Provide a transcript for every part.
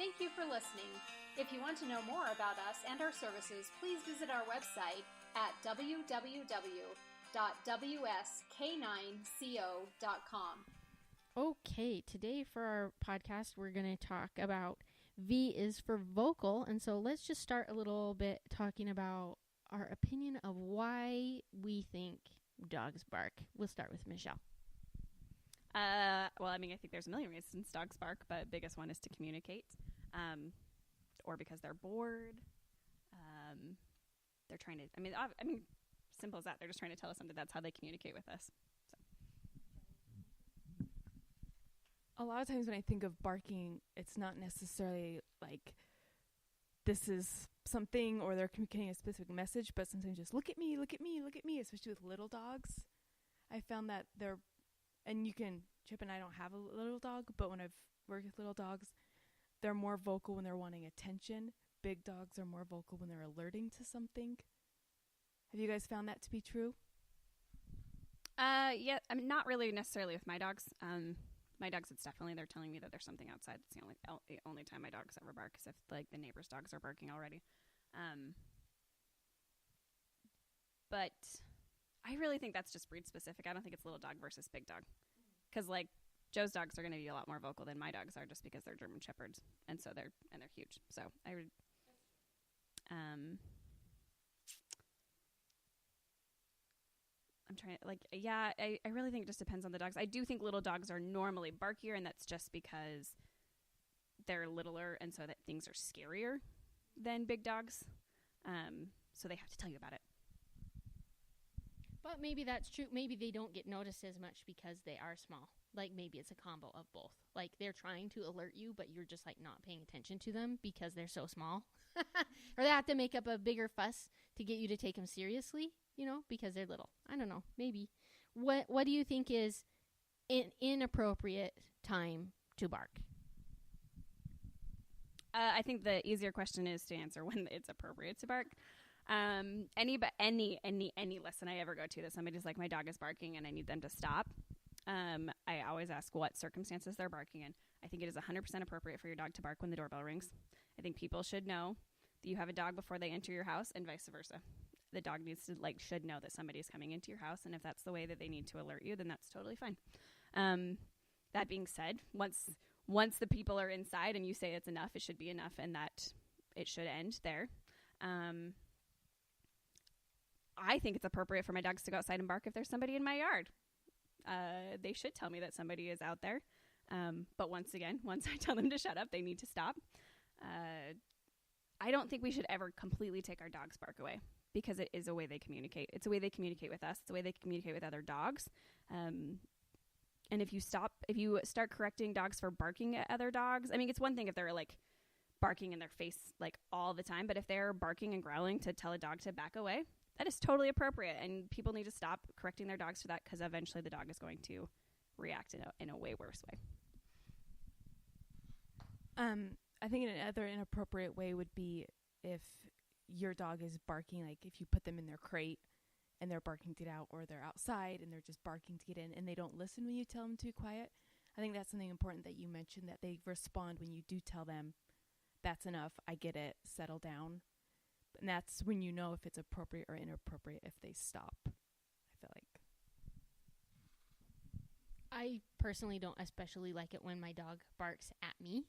Thank you for listening. If you want to know more about us and our services, please visit our website at www.wsk9co.com. Okay, today for our podcast, we're going to talk about V is for vocal. And so let's just start a little bit talking about our opinion of why we think dogs bark. We'll start with Michelle. I think there's a million reasons dogs bark, but biggest one is to communicate, or because they're bored. They're trying to, simple as that. They're just trying to tell us something. That's how they communicate with us. So. A lot of times when I think of barking, it's not necessarily like this is something or they're communicating a specific message, but sometimes just look at me, look at me, look at me, especially with little dogs. I found that Chip and I don't have a little dog, but when I've worked with little dogs, they're more vocal when they're wanting attention. Big dogs are more vocal when they're alerting to something. Have you guys found that to be true? Yeah, not really necessarily with my dogs. My dogs, it's definitely, they're telling me that there's something outside. It's the only time my dogs ever bark is if the neighbor's dogs are barking already. But I really think that's just breed specific. I don't think it's little dog versus big dog. Because Joe's dogs are going to be a lot more vocal than my dogs are just because they're German Shepherds. And so they're huge. So I would, I'm trying to, I really think it just depends on the dogs. I do think little dogs are normally barkier, and that's just because they're littler, and so that things are scarier than big dogs. So they have to tell you about it. But maybe that's true. Maybe they don't get noticed as much because they are small. Maybe it's a combo of both. They're trying to alert you, but you're just not paying attention to them because they're so small. Or they have to make up a bigger fuss to get you to take them seriously, because they're little. I don't know. Maybe. What do you think is an inappropriate time to bark? I think the easier question is to answer when it's appropriate to bark. Any lesson I ever go to that somebody's like, my dog is barking and I need them to stop. I always ask what circumstances they're barking in. I think it is 100% appropriate for your dog to bark when the doorbell rings. I think people should know that you have a dog before they enter your house and vice versa. The dog should know that somebody is coming into your house. And if that's the way that they need to alert you, then that's totally fine. That being said, once the people are inside and you say it's enough, it should be enough and that it should end there. I think it's appropriate for my dogs to go outside and bark if there's somebody in my yard. They should tell me that somebody is out there. But once I tell them to shut up, they need to stop. I don't think we should ever completely take our dog's bark away because it is a way they communicate. It's a way they communicate with us. It's a way they communicate with other dogs. And if you start correcting dogs for barking at other dogs, it's one thing if they're barking in their face all the time, but if they're barking and growling to tell a dog to back away, that is totally appropriate, and people need to stop correcting their dogs for that because eventually the dog is going to react in a way worse way. I think another inappropriate way would be if your dog is barking, if you put them in their crate and they're barking to get out, or they're outside and they're just barking to get in and they don't listen when you tell them to be quiet. I think that's something important that you mentioned, that they respond when you do tell them, that's enough, I get it, settle down. And that's when you know if it's appropriate or inappropriate if they stop, I feel like. I personally don't especially like it when my dog barks at me,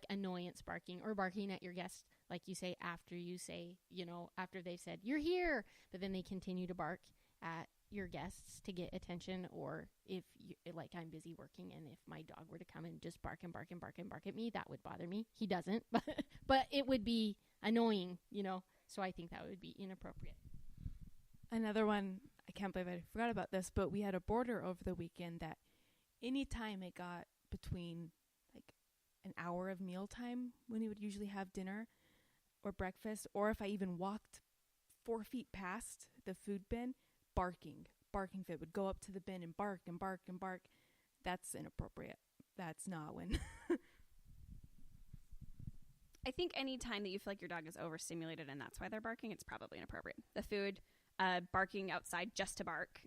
annoyance barking or barking at your guest, like you say, after they've said, you're here, but then they continue to bark at your guests to get attention, or if I'm busy working and if my dog were to come and just bark and bark and bark and bark at me, that would bother me. He doesn't, but it would be annoying, so I think that would be inappropriate. Another one, I can't believe I forgot about this, but we had a boarder over the weekend that anytime it got between an hour of mealtime when he would usually have dinner or breakfast, or if I even walked 4 feet past the food bin, barking fit would go up to the bin and bark and bark and bark. That's inappropriate. That's not when. I think any time that you feel like your dog is overstimulated and that's why they're barking, it's probably inappropriate. The food, barking outside just to bark.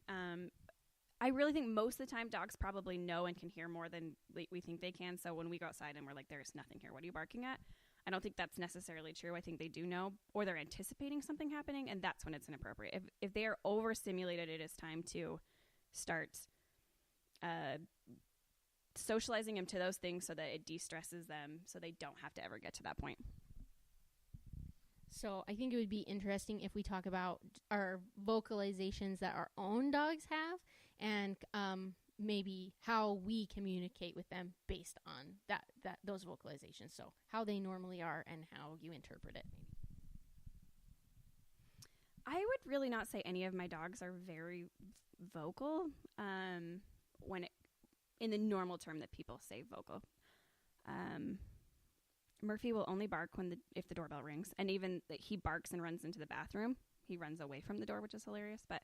I really think most of the time dogs probably know and can hear more than we think they can. So when we go outside and we're like, there's nothing here, what are you barking at? I don't think that's necessarily true. I think they do know, or they're anticipating something happening, and that's when it's inappropriate. If they are overstimulated, it is time to start socializing them to those things so that it de-stresses them so they don't have to ever get to that point. So I think it would be interesting if we talk about our vocalizations that our own dogs have, and maybe how we communicate with them based on those vocalizations. So how they normally are and how you interpret it. Maybe. I would really not say any of my dogs are very vocal in the normal term that people say vocal. Murphy will only bark if the doorbell rings, and even he barks and runs into the bathroom. He runs away from the door, which is hilarious, but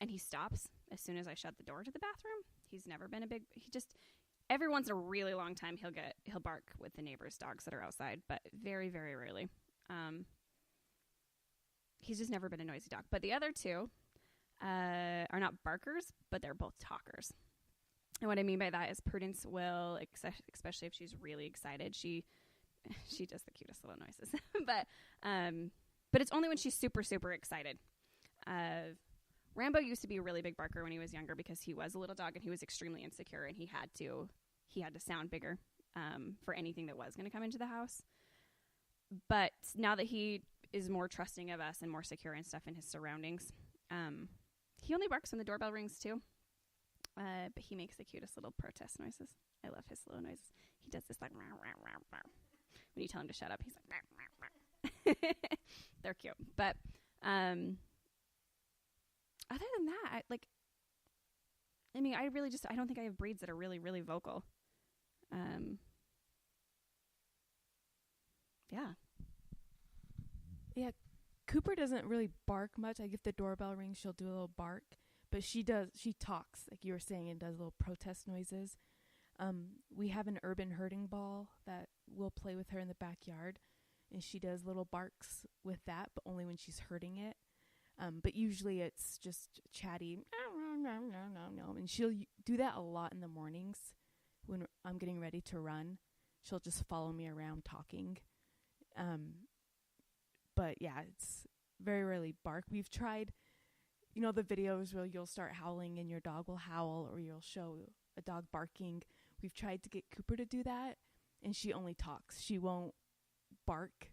and he stops as soon as I shut the door to the bathroom. He's never been every once in a really long time he'll bark with the neighbors' dogs that are outside, but very, very rarely. He's just never been a noisy dog. But the other two are not barkers, but they're both talkers. And what I mean by that is Prudence will, especially if she's really excited, she does the cutest little noises. But it's only when she's super, super excited. Rambo used to be a really big barker when he was younger because he was a little dog and he was extremely insecure, and he had to sound bigger for anything that was going to come into the house. But now that he is more trusting of us and more secure and stuff in his surroundings, he only barks when the doorbell rings too. But he makes the cutest little protest noises. I love his little noises. He does this like rah, rah, rah, rah. When you tell him to shut up, he's like rah, rah, rah. They're cute. But other than that, I don't think I have breeds that are really, really vocal. Yeah. Yeah, Cooper doesn't really bark much. Like if the doorbell rings, she'll do a little bark. But she talks, like you were saying, and does little protest noises. We have an urban herding ball that we'll play with her in the backyard, and she does little barks with that, but only when she's herding it. But usually it's just chatty, and she'll do that a lot in the mornings when I'm getting ready to run. She'll just follow me around talking. But yeah, it's very rarely bark. We've tried, the videos where you'll start howling and your dog will howl, or you'll show a dog barking. We've tried to get Cooper to do that, and she only talks. She won't bark,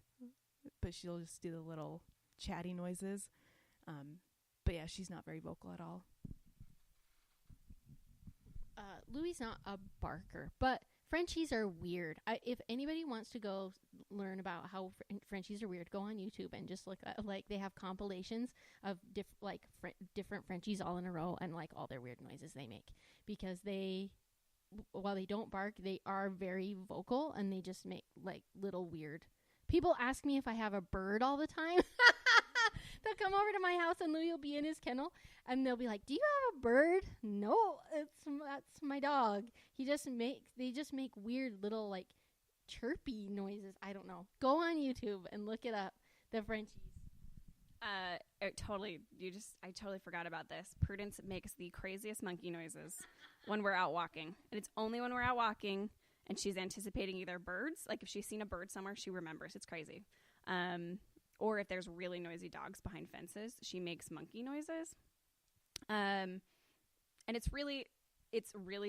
but she'll just do the little chatty noises. But yeah, she's not very vocal at all. Louie's not a barker, but Frenchies are weird. If anybody wants to go learn about how Frenchies are weird, go on YouTube and just look at, they have compilations of different Frenchies all in a row and all their weird noises they make, because while they don't bark, they are very vocal, and they just make little weird. People ask me if I have a bird all the time. They'll come over to my house and Louie will be in his kennel and they'll be like, "Do you have a bird?" "No, that's my dog." They just make weird little chirpy noises. I don't know. Go on YouTube and look it up. The Frenchies. I totally forgot about this. Prudence makes the craziest monkey noises when we're out walking. And it's only when we're out walking and she's anticipating either birds. If she's seen a bird somewhere, she remembers. It's crazy. Or if there's really noisy dogs behind fences, she makes monkey noises. And it's really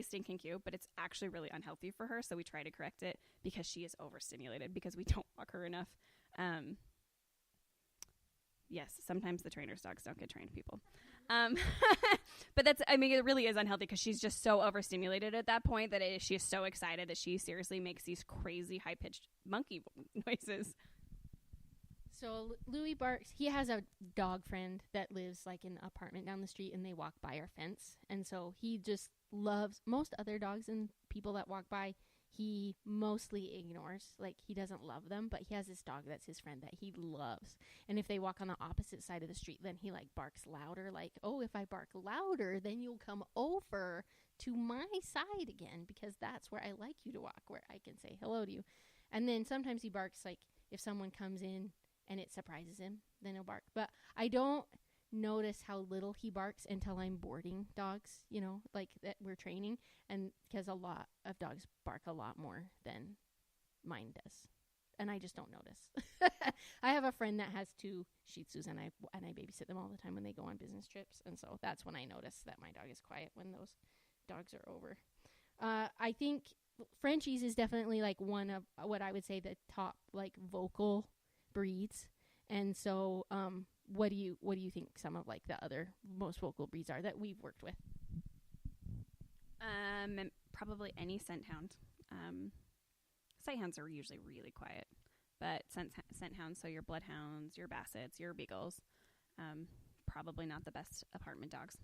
stinking cute, but it's actually really unhealthy for her. So we try to correct it because she is overstimulated because we don't walk her enough. Yes, sometimes the trainer's dogs don't get trained people. But it really is unhealthy because she's just so overstimulated at that point that she is so excited that she seriously makes these crazy high-pitched monkey noises. So Louie barks. He has a dog friend that lives in an apartment down the street, and they walk by our fence. And so he just loves most other dogs and people that walk by. He mostly ignores. He doesn't love them, but he has this dog that's his friend that he loves. And if they walk on the opposite side of the street, then he barks louder. "Oh, if I bark louder, then you'll come over to my side again, because that's where I like you to walk, where I can say hello to you." And then sometimes he barks if someone comes in and it surprises him, then he'll bark. But I don't notice how little he barks until I'm boarding dogs, you know, like that we're training. And because a lot of dogs bark a lot more than mine does. And I just don't notice. I have a friend that has 2 Shih Tzus, and I babysit them all the time when they go on business trips. And so that's when I notice that my dog is quiet, when those dogs are over. I think Frenchies is definitely like one of what I would say the top like vocal breeds. And so what do you think some of like the other most vocal breeds are that we've worked with? Probably any scent hound. Sight hounds are usually really quiet, but scent hounds, so your bloodhounds, your bassets, your beagles, probably not the best apartment dogs.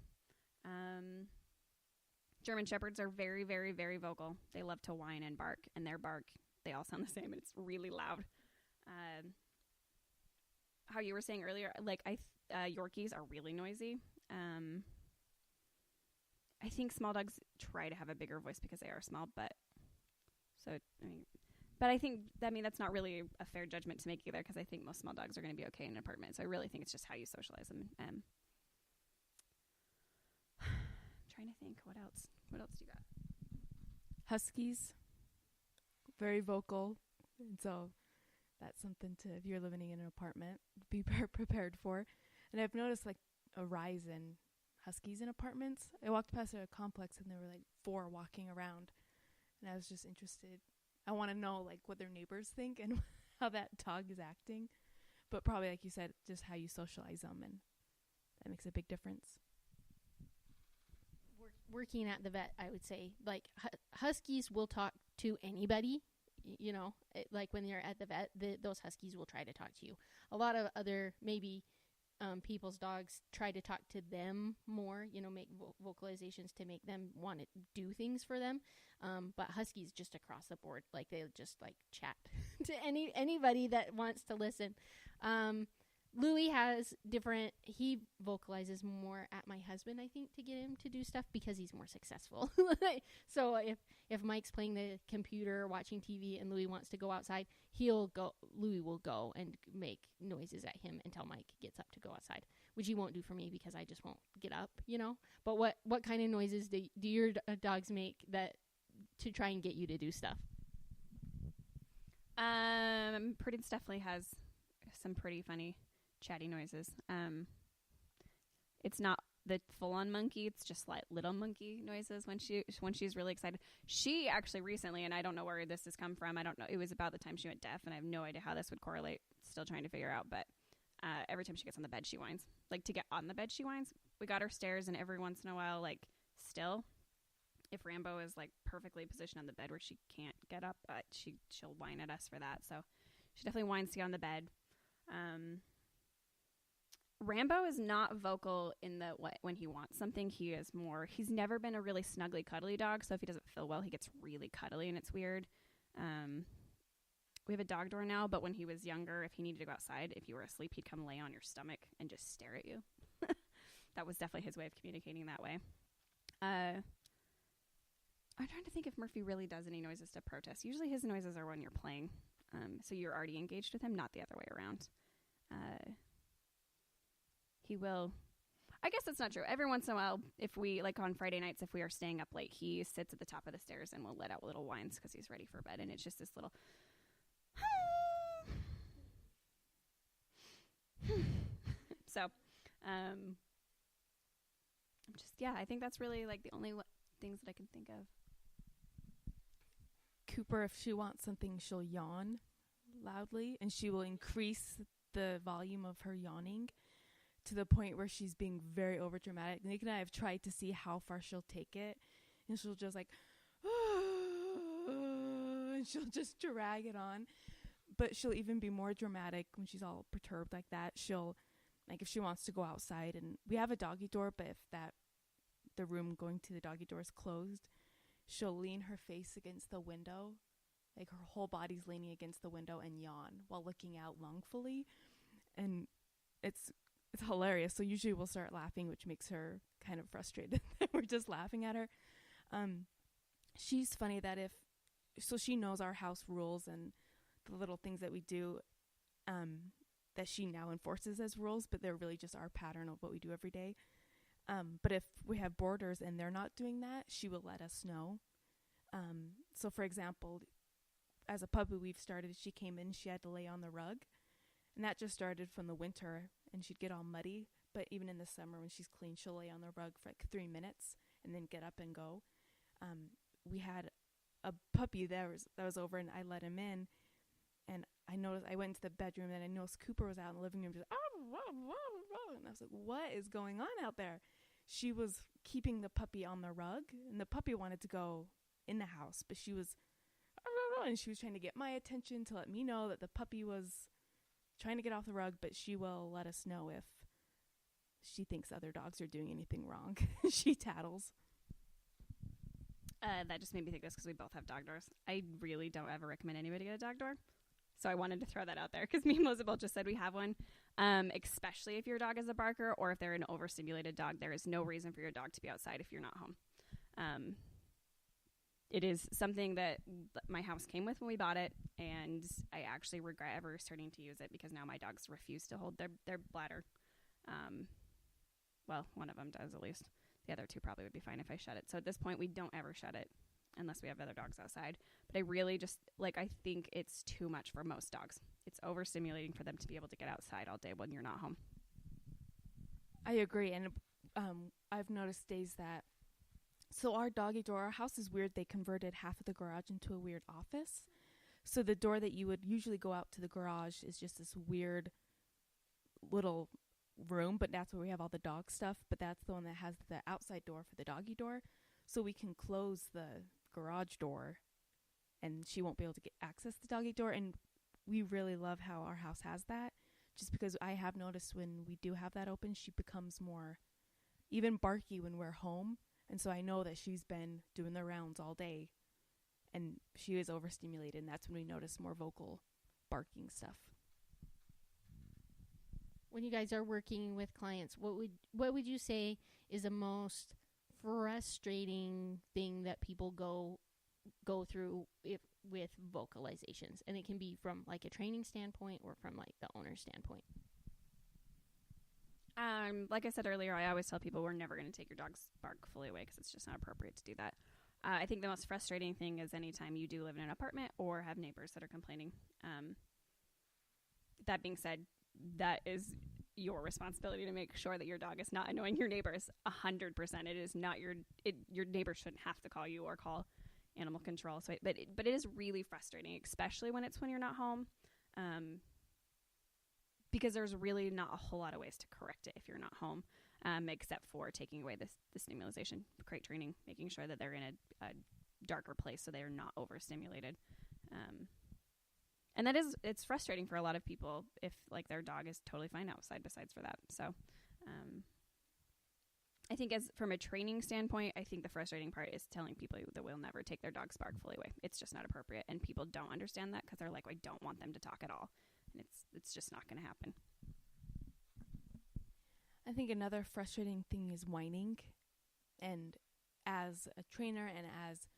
German shepherds are very, very, very vocal. They love to whine and bark, and their bark, they all sound the same, and it's really loud. How you were saying earlier, like Yorkies are really noisy. I think small dogs try to have a bigger voice because they are small, but I think that's not really a fair judgment to make either, because I think most small dogs are going to be okay in an apartment. So I really think it's just how you socialize them. Trying to think, what else do you got? Huskies, very vocal, and so that's something to, if you're living in an apartment, be prepared for. And I've noticed like a rise in huskies in apartments. I walked past a complex and there were like 4 walking around, and I was just interested. I want to know like what their neighbors think and how that dog is acting, but probably like you said, just how you socialize them, and that makes a big difference. Working at the vet, I would say like huskies will talk to anybody, you know, like when you're at the vet, those huskies will try to talk to you. A lot of other maybe people's dogs try to talk to them more, you know, make vocalizations to make them want to do things for them. But huskies just across the board, like they'll just like chat to anybody that wants to listen. Louis has he vocalizes more at my husband, I think, to get him to do stuff because he's more successful. So if Mike's playing the computer, watching TV, and Louis wants to go outside, Louis will go and make noises at him until Mike gets up to go outside, which he won't do for me because I just won't get up, you know. But what kind of noises do your dogs make that to try and get you to do stuff? Prudence definitely has some pretty funny chatty noises. It's not the full-on monkey, it's just like little monkey noises when she's really excited. She actually recently, and I don't know where this has come from, I don't know, it was about the time she went deaf, and I have no idea how this would correlate, still trying to figure out, but every time she gets on the bed she whines. Like, to get on the bed she whines. We got her stairs, and every once in a while, like, still, if Rambo is like perfectly positioned on the bed where she can't get up, she'll whine at us for that. So she definitely whines to get on the bed. Rambo is not vocal in when he wants something. He's never been a really snuggly, cuddly dog. So if he doesn't feel well, he gets really cuddly, and it's weird. We have a dog door now, but when he was younger, if he needed to go outside, if you were asleep, he'd come lay on your stomach and just stare at you. That was definitely his way of communicating that way. I'm trying to think if Murphy really does any noises to protest. Usually his noises are when you're playing. So you're already engaged with him, not the other way around. He will. I guess that's not true. Every once in a while, if we, like on Friday nights, if we are staying up late, he sits at the top of the stairs and will let out little whines because he's ready for bed. And it's just this little. So, I think that's really like the only things that I can think of. Cooper, if she wants something, she'll yawn loudly, and she will increase the volume of her yawning to the point where she's being very overdramatic. Nick and I have tried to see how far she'll take it, and she'll just like, and she'll just drag it on. But she'll even be more dramatic when she's all perturbed like that. She'll, like, if she wants to go outside, and we have a doggy door, but if the room going to the doggy door is closed, she'll lean her face against the window, like her whole body's leaning against the window, and yawn while looking out longfully. And it's hilarious. So usually we'll start laughing, which makes her kind of frustrated that we're just laughing at her. She's funny that so she knows our house rules and the little things that we do. that she now enforces as rules, but they're really just our pattern of what we do every day. But if we have boarders and they're not doing that, she will let us know. So for example, as a puppy she came in, she had to lay on the rug, and that just started from the winter, and she'd get all muddy. But even in the summer when she's clean, she'll lay on the rug for like 3 minutes and then get up and go. We had a puppy that was over, and I let him in, and I went into the bedroom, and I noticed Cooper was out in the living room just, and I was like, what is going on out there? She was keeping the puppy on the rug, and the puppy wanted to go in the house, but she was trying to get my attention to let me know that the puppy was trying to get off the rug, but she will let us know if she thinks other dogs are doing anything wrong. She tattles. That just made me think this because we both have dog doors. I really don't ever recommend anybody get a dog door. So I wanted to throw that out there because me and Mosabel just said we have one. Especially if your dog is a barker or if they're an overstimulated dog, there is no reason for your dog to be outside if you're not home. It is something that my house came with when we bought it, and I actually regret ever starting to use it because now my dogs refuse to hold their bladder. Well, one of them does at least. The other two probably would be fine if I shut it. So at this point, we don't ever shut it unless we have other dogs outside. But I really just, I think it's too much for most dogs. It's overstimulating for them to be able to get outside all day when you're not home. I agree. And I've noticed days that, so our doggy door, our house is weird. They converted half of the garage into a weird office. So the door that you would usually go out to the garage is just this weird little room, but that's where we have all the dog stuff. But that's the one that has the outside door for the doggy door. So we can close the garage door and she won't be able to get access to the doggy door. And we really love how our house has that, just because I have noticed when we do have that open, she becomes more even barky when we're home. And so I know that she's been doing the rounds all day and she is overstimulated, and that's when we notice more vocal barking stuff. When you guys are working with clients, what would you say is the most frustrating thing that people go through with vocalizations? And it can be from like a training standpoint or from like the owner's standpoint. Like I said earlier, I always tell people we're never going to take your dog's bark fully away because it's just not appropriate to do that. I think the most frustrating thing is anytime you do live in an apartment or have neighbors that are complaining. That being said, that is your responsibility to make sure that your dog is not annoying your neighbors 100%. It is not your neighbor shouldn't have to call you or call animal control. So, but it is really frustrating, especially when you're not home. Because there's really not a whole lot of ways to correct it if you're not home, except for taking away the stimulation, crate training, making sure that they're in a darker place so they're not overstimulated. And it's frustrating for a lot of people if like their dog is totally fine outside besides for that. So I think from a training standpoint, I think the frustrating part is telling people that we'll never take their dog's bark fully away. It's just not appropriate. And people don't understand that because they're like, I don't want them to talk at all. And it's just not going to happen. I think another frustrating thing is whining. And as a trainer and as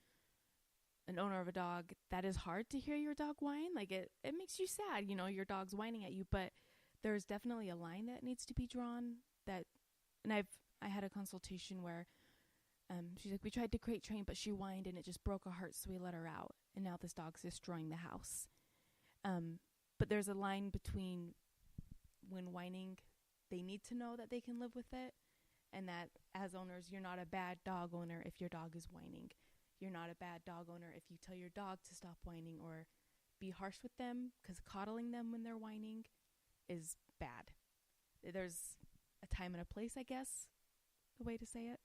an owner of a dog, that is hard to hear your dog whine. Like it makes you sad, your dog's whining at you, but there's definitely a line that needs to be drawn and I had a consultation where she's like, we tried to crate train, but she whined and it just broke our heart. So we let her out, and now this dog's destroying the house. But there's a line between when whining, they need to know that they can live with it, and that as owners, you're not a bad dog owner if your dog is whining. You're not a bad dog owner if you tell your dog to stop whining or be harsh with them, because coddling them when they're whining is bad. There's a time and a place, I guess, the way to say it.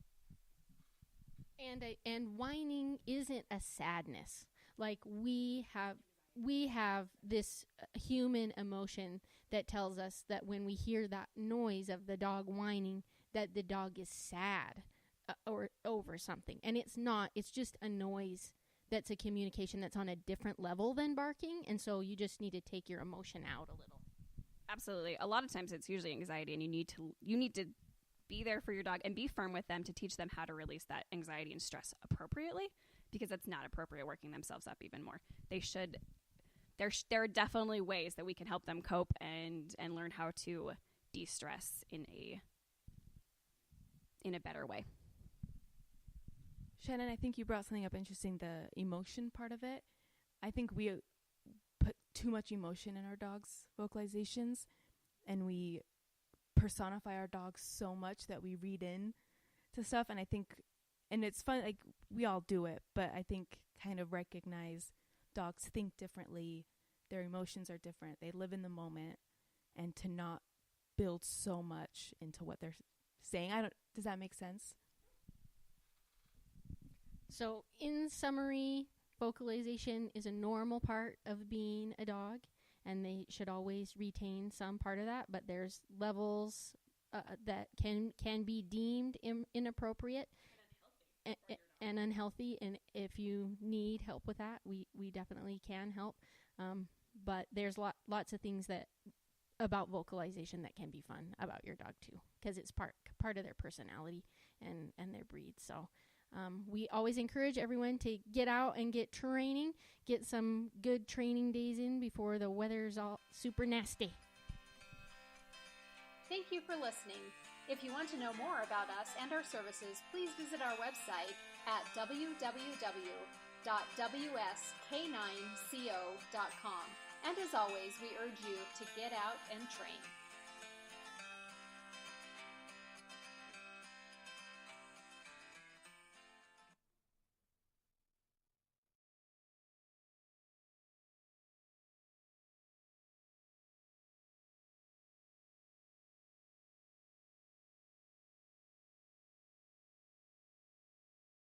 And whining isn't a sadness. Like we have this human emotion that tells us that when we hear that noise of the dog whining, that the dog is sad or over something. And it's not. It's just a noise that's a communication that's on a different level than barking. And so you just need to take your emotion out a little. Absolutely. A lot of times it's usually anxiety, and you need to be there for your dog and be firm with them to teach them how to release that anxiety and stress appropriately, because it's not appropriate working themselves up even more. They should there are definitely ways that we can help them cope and learn how to de-stress in a better way. Shannon, I think you brought something up interesting, the emotion part of it. I think we put too much emotion in our dogs' vocalizations, and we personify our dogs so much that we read in to stuff. And I think, and it's fun, like, we all do it, but I think kind of recognize dogs think differently, their emotions are different, they live in the moment, and to not build so much into what they're saying. Does that make sense? So, in summary, vocalization is a normal part of being a dog, and they should always retain some part of that, but there's levels that can be deemed inappropriate and unhealthy, and if you need help with that, we definitely can help. But there's lots of things that about vocalization that can be fun about your dog too, because it's part of their personality and their breed. So we always encourage everyone to get out and get training, get some good training days in before the weather's all super nasty. Thank you for listening. If you want to know more about us and our services, please visit our website at www.wsk9co.com. And as always, we urge you to get out and train.